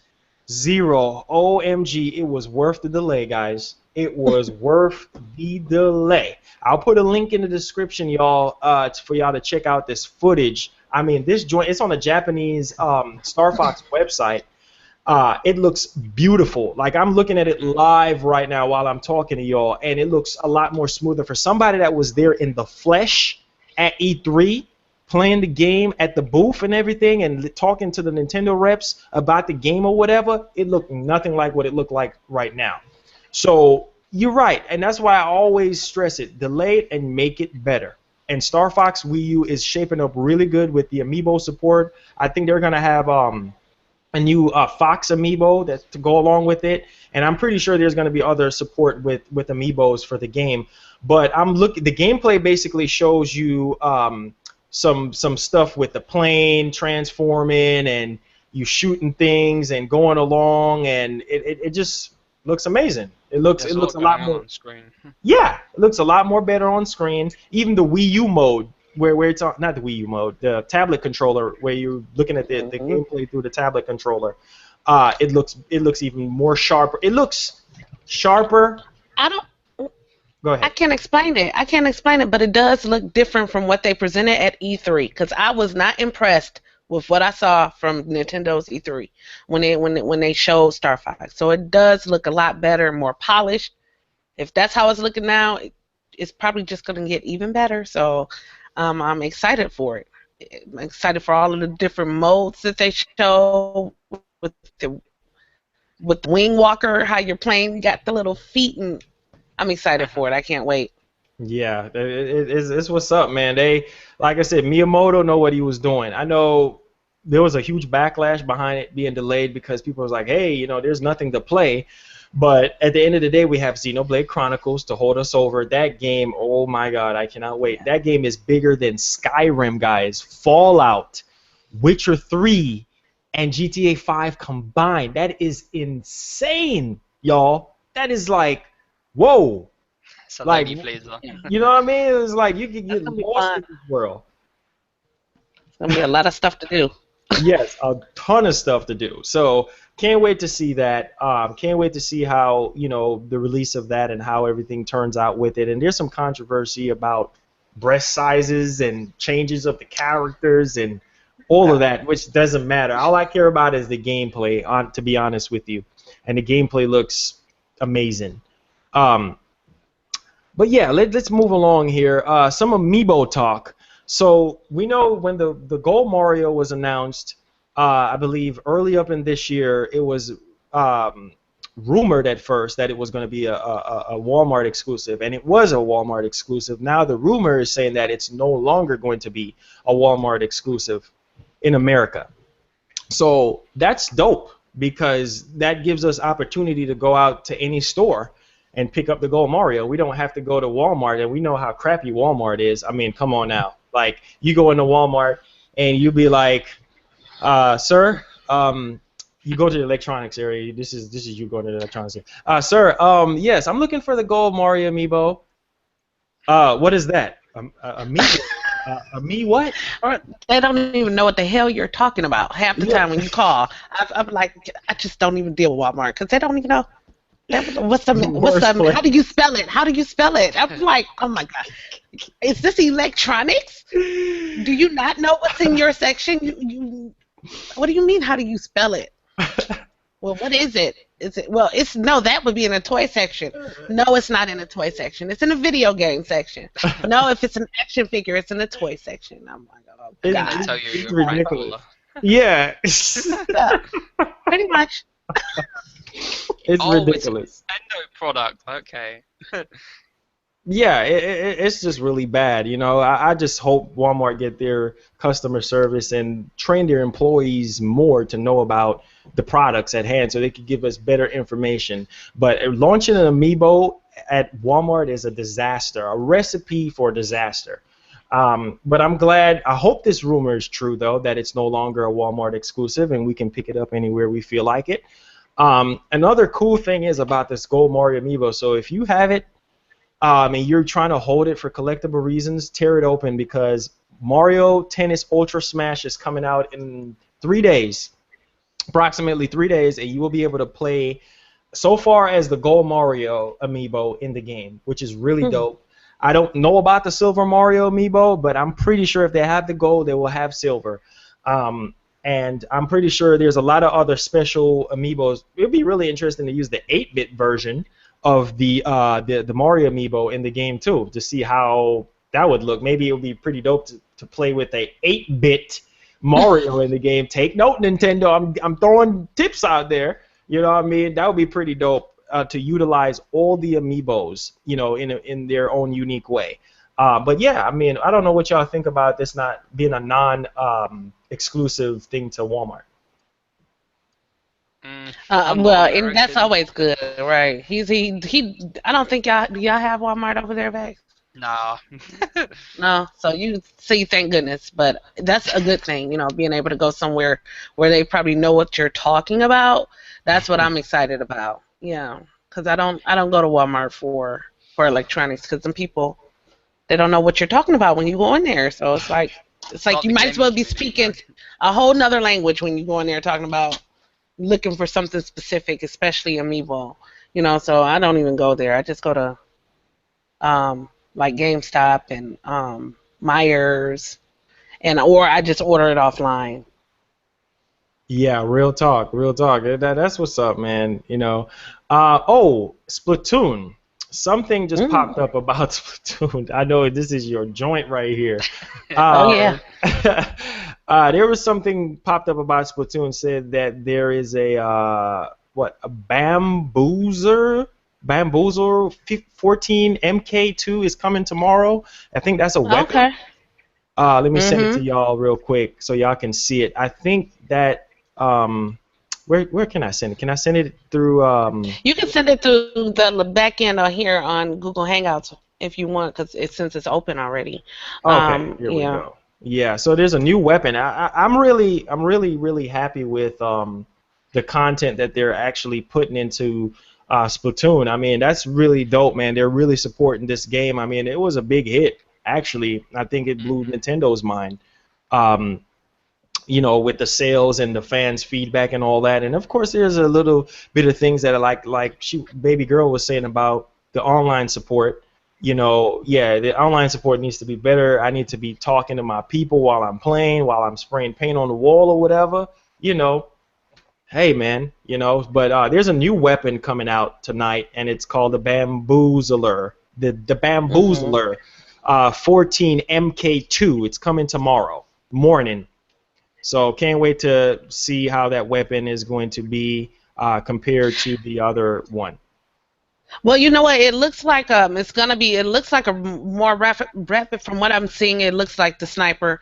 Zero. OMG, it was worth the delay, guys. It was worth the delay. I'll put a link in the description, y'all, for y'all to check out this footage. I mean, this joint, it's on the Japanese Star Fox website. It looks beautiful. Like I'm looking at it live right now while I'm talking to y'all, and it looks a lot more smoother. For somebody that was there in the flesh at E3, playing the game at the booth and everything, and talking to the Nintendo reps about the game or whatever, it looked nothing like what it looked like right now. So you're right, and that's why I always stress it: delay it and make it better. And Star Fox Wii U is shaping up really good with the Amiibo support. I think they're gonna have a new Fox Amiibo that to go along with it, and I'm pretty sure there's going to be other support with Amiibos for the game. But I'm looking. The gameplay basically shows you some stuff with the plane transforming and you shooting things and going along, and it just looks amazing. There's It a looks lot a going lot on more. on screen. Yeah, it looks a lot more better on screen. Even the Wii U mode, where it's on, not the Wii U mode, the tablet controller, where you're looking at the Mhm. gameplay through the tablet controller, it looks even more sharper. It looks sharper. I don't. Go I ahead. can't explain it. I can't explain it, but it does look different from what they presented at E3. Because I was not impressed with what I saw from Nintendo's E3 when they showed Star Fox. So it does look a lot better, more polished. If that's how it's looking now, it's probably just going to get even better. So I'm excited for it. I'm excited for all of the different modes that they show with the with the wing walker, how you're playing, you got the little feet, and I'm excited for it. I can't wait. Yeah, it's what's up, man. They, like I said, Miyamoto know what he was doing. I know there was a huge backlash behind it being delayed because people was like, hey, there's nothing to play. But at the end of the day, we have Xenoblade Chronicles to hold us over. That game, oh my God, I cannot wait. That game is bigger than Skyrim, guys. Fallout, Witcher 3, and GTA 5 combined. That is insane, y'all. That is like, whoa. It's a Like, lady pleaser. you know what I mean? It's like you can That's get gonna be lost fun. in this world. It's gonna be a lot of stuff to do. Yes, a ton of stuff to do. So can't wait to see that. Can't wait to see how the release of that and how everything turns out with it. And there's some controversy about breast sizes and changes of the characters and all of that, which doesn't matter. All I care about is the gameplay. To be honest with you, and the gameplay looks amazing. Um, But yeah, let's move along here. Some Amiibo talk. So we know when the Gold Mario was announced, I believe early up in this year, it was um, rumored at first that it was going to be a Walmart exclusive, and it was a Walmart exclusive. Now the rumor is saying that it's no longer going to be a Walmart exclusive in America. So that's dope because that gives us opportunity to go out to any store and pick up the Gold Mario. We don't have to go to Walmart, and we know how crappy Walmart is. I mean, come on now. Like, you go into Walmart and you be like, sir, you go to the electronics area. This is you going to the electronics area. Sir, yes, I'm looking for the Gold Mario Amiibo. What is that? Amiibo? A me what? Or they don't even know what the hell you're talking about half the Yeah. time when you call. I'm like, I just don't even deal with Walmart because they don't even know. What's Worst the place. how do you spell it? How do you spell it? I'm like, oh my god, is this electronics? Do you not know what's in your section? What do you mean? How do you spell it? Well, what is it? Is it well? It's no. That would be in a toy section. No, it's not in a toy section. It's in a video game section. No, if it's an action figure, it's in the toy section. I'm like, oh It's, They god. tell you it's you're a prank ridiculous. caller. Yeah. Yeah, pretty much. It's Oh, it's a ridiculous. Nintendo product. Okay. Yeah, it's just really bad. I just hope Walmart get their customer service and train their employees more to know about the products at hand so they could give us better information. But launching an Amiibo at Walmart is a disaster, a recipe for disaster. But I'm glad. I hope this rumor is true, though, that it's no longer a Walmart exclusive and we can pick it up anywhere we feel like it. Another cool thing is about this Gold Mario Amiibo. So if you have it, and you're trying to hold it for collectible reasons, tear it open because Mario Tennis Ultra Smash is coming out in 3 days, approximately 3 days, and you will be able to play so far as the Gold Mario Amiibo in the game, which is really dope. I don't know about the Silver Mario Amiibo, but I'm pretty sure if they have the gold, they will have silver. And I'm pretty sure there's a lot of other special Amiibos. It would be really interesting to use the 8-bit version of the Mario Amiibo in the game too, to see how that would look. Maybe it would be pretty dope to play with a 8-bit Mario in the game. Take note, Nintendo. I'm throwing tips out there. You know what I mean? That would be pretty dope to utilize all the Amiibos, in their own unique way. But yeah, I mean, I don't know what y'all think about this not being a non exclusive thing to Walmart. I'm not Well, and that's American. always good, right? He. I don't think y'all do y'all have Walmart over there, Vex? Nah. No, so you see, thank goodness. But that's a good thing, being able to go somewhere where they probably know what you're talking about. That's what I'm excited about. Yeah, because I don't go to Walmart for electronics because some people they don't know what you're talking about when you go in there. So it's like Like you the might as gaming well be community, man. speaking a whole nother language when you go in there talking about looking for something specific, especially Amiibo. So I don't even go there. I just go to like GameStop and Myers, and or I just order it offline. Yeah, real talk, real talk. That's what's up, man. Oh, Splatoon. Something just Mm. popped up about Splatoon. I know this is your joint right here. Oh yeah. Um, there was something popped up about Splatoon. Said that there is a bamboozler 14 MK2 is coming tomorrow. I think that's a weapon. Okay. Let me send it to Mhm. y'all real quick so y'all can see it. I think that where can I send it? Can I send it through You can send it through the back end or here on Google Hangouts if you want, because since it's open already. Okay, here we Yeah. go. Yeah, so there's a new weapon. I'm really happy with the content that they're actually putting into Splatoon. I mean, that's really dope, man. They're really supporting this game. I mean, it was a big hit actually. I think it blew Hmm. Nintendo's mind. Um, with the sales and the fans' feedback and all that. And of course, there's a little bit of things that are like she baby girl was saying about the online support. Yeah, the online support needs to be better. I need to be talking to my people while I'm playing, while I'm spraying paint on the wall or whatever. You know, hey man, But there's a new weapon coming out tonight, and it's called the Bamboozler. The Mhm. Bamboozler, 14 MK2. It's coming tomorrow morning. So can't wait to see how that weapon is going to be compared to the other one. Well, you know what? It looks like it's gonna be. It looks like a more rapid. From what I'm seeing, it looks like the sniper.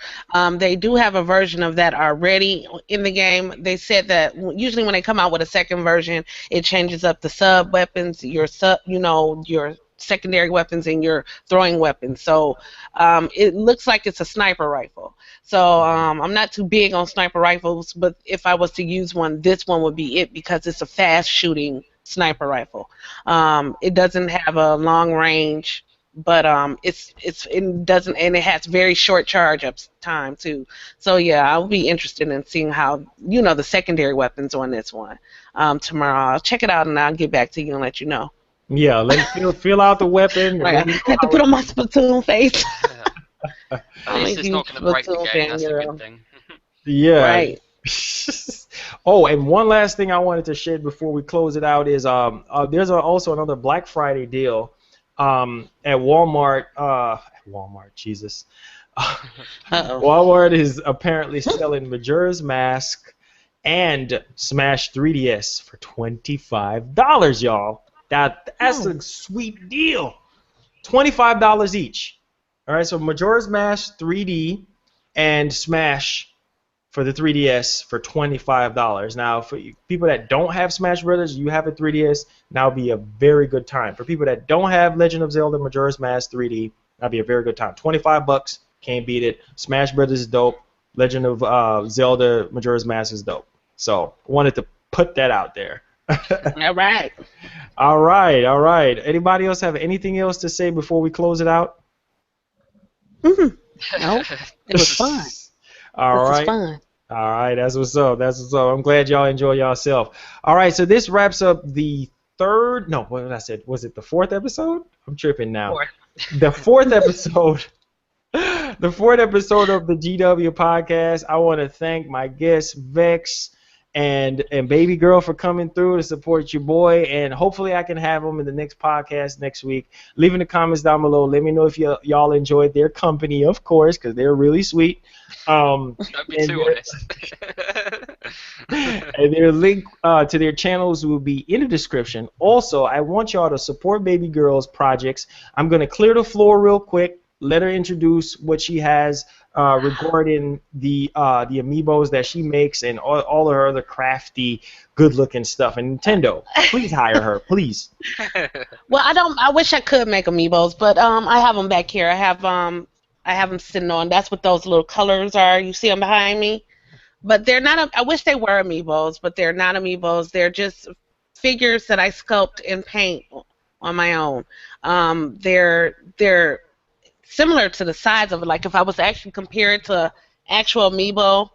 They do have a version of that already in the game. They said that usually when they come out with a second version, it changes up the sub weapons, your secondary weapons and your throwing weapons. So it looks like it's a sniper rifle. So I'm not too big on sniper rifles, but if I was to use one, this one would be it because it's a fast shooting sniper rifle. It doesn't have a long range, but it doesn't, and it has very short charge up time too. So yeah, I'll be interested in seeing how the secondary weapons on this one tomorrow. I'll check it out and I'll get back to you and let you know. Yeah, let me feel out the weapon and Right, let I me know had to how put it on my Splatoon face. At I'm a least it's not huge going to break the Splatoon game. fan That's the good girl. thing. Yeah. Right. Oh, and one last thing I wanted to share before we close it out is there's also another Black Friday deal at Walmart. Walmart, Jesus. Uh Walmart is apparently selling Majora's Mask and Smash 3DS for $25, y'all. That's oh. a sweet deal. $25 each. All right, so Majora's Mask 3D and Smash for the 3DS for $25. Now, for people that don't have Smash Brothers, you have a 3DS, now would be a very good time. For people that don't have Legend of Zelda Majora's Mask 3D, that'd be a very good time. 25 bucks, can't beat it. Smash Brothers is dope. Legend of Zelda Majora's Mask is dope. So, wanted to put that out there. All right. All right, all right. Anybody else have anything else to say before we close it out? Mm-hmm. No, it was fun. All This is right. fun. All right, that's what's up. That's what's up. I'm glad y'all enjoy yourself. All right, so this wraps up the third. No, what did I say? Was it the fourth episode? I'm tripping now. Or The fourth episode. The fourth episode of the GW podcast. I want to thank my guests Vex and baby girl for coming through to support your boy, and hopefully I can have them in the next podcast next week. Leave in the comments down below. Let me know if y'all enjoyed their company, of course, because they're really sweet. Um, Don't be and too their honest. and their link to their channels will be in the description. Also, I want y'all to support baby girl's projects. I'm gonna clear the floor real quick. Let her introduce what she has regarding the amiibos that she makes and all of her other crafty, good-looking stuff. And Nintendo, please hire her, please. Well, I don't. I wish I could make amiibos, but I have them back here. I have them sitting on. That's what those little colors are. You see them behind me, but they're not. I wish they were amiibos, but they're not amiibos. They're just figures that I sculpt and paint on my own. They're similar to the size of it. Like if I was to actually compare it to actual amiibo,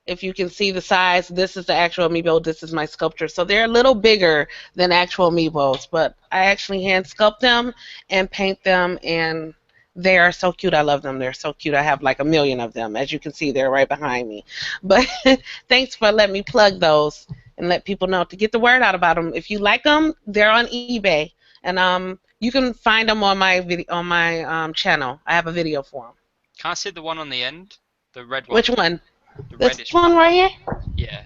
if you can see the size, this is the actual amiibo, this is my sculpture. So they're a little bigger than actual amiibos, but I actually hand sculpt them and paint them, and they are so cute. I love them. They're so cute. I have like a million of them. As you can see, they're right behind me. But thanks for letting me plug those and let people know to get the word out about them. If you like them, they're on eBay, and you can find them on my channel. I have a video for them. Can I see the one on the end? The red one. Which one? The This reddish one right here? Yeah.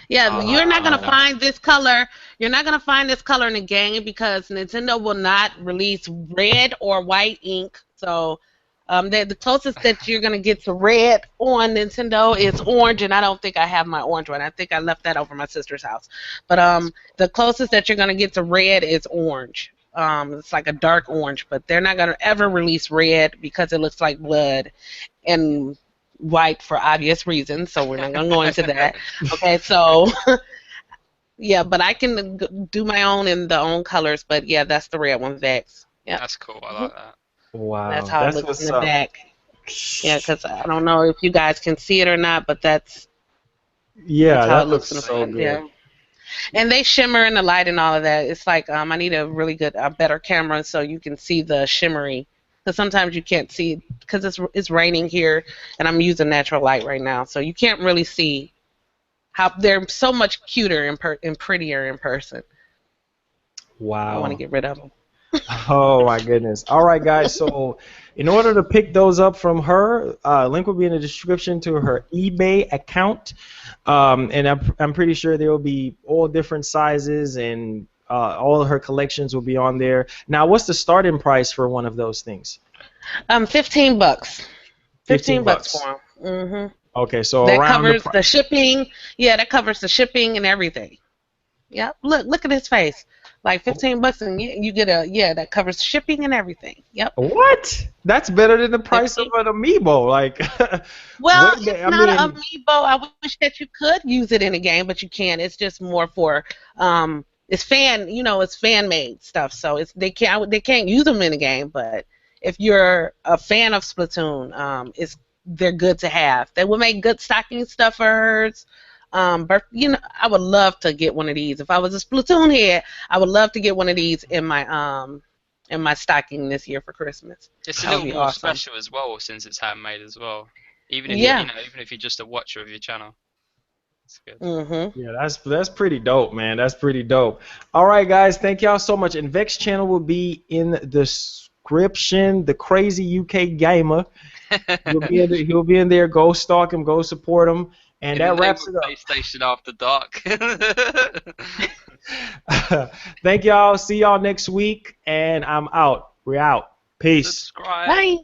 Yeah, you're not gonna Ah. find this color. You're not gonna find this color in the game because Nintendo will not release red or white ink. So, the closest that you're gonna get to red on Nintendo is orange, and I don't think I have my orange one. I think I left that over my sister's house. But the closest that you're gonna get to red is orange. It's like a dark orange, but they're not gonna ever release red because it looks like blood, and white for obvious reasons, so we're not going to go into that. Okay, so yeah, but I can do my own in the own colors, but yeah, that's the red one, Vex. Yeah, That's cool. I like that. Wow, that's how it that's looks what's in the up. back. Yeah, because I don't know if you guys can see it or not, but that's Yeah, how that it looks looks in the so front. good. Yeah. And they shimmer in the light and all of that. It's like I need a really good, a better camera so you can see the shimmery. Because sometimes you can't see because it's raining here, and I'm using natural light right now, so you can't really see how they're so much cuter and prettier in person. I want to Wow. get rid of them. Oh my goodness. All right, guys. So, in order to pick those up from her, link will be in the description to her eBay account, and I'm pretty sure there will be all different sizes and all of her collections will be on there. Now, what's the starting price for one of those things? $15. 15 $15 bucks. for them. Okay, so That around the covers the shipping. Yeah, that covers the shipping and everything. Yep. Look at his face. Like $15 and you get that covers shipping and everything. Yep. what? That's better than the price of 15. an amiibo. Like, Well, what? it's I not an mean, amiibo. I wish that you could use it in a game, but you can't. It's just more for it's it's fan made stuff. So they can't use them in a game. But if you're a fan of Splatoon, they're good to have. They will make good stocking stuffers. But I would love to get one of these. If I was a Splatoon head, I would love to get one of these in my stocking this year for Christmas. It's a That would little be more awesome. special as well since it's handmade as well. Even if Yeah. even if you're just a watcher of your channel, it's good. Mhm. yeah, that's pretty dope, man. That's pretty dope. All right, guys, thank y'all so much. And Vex channel will be in the description. The crazy UK gamer. He'll be in there. Go stalk him. Go support him. And In the that name wraps of it PlayStation After Dark. up. Thank y'all. See y'all next week. And I'm out. We're out. Peace. Subscribe. Bye.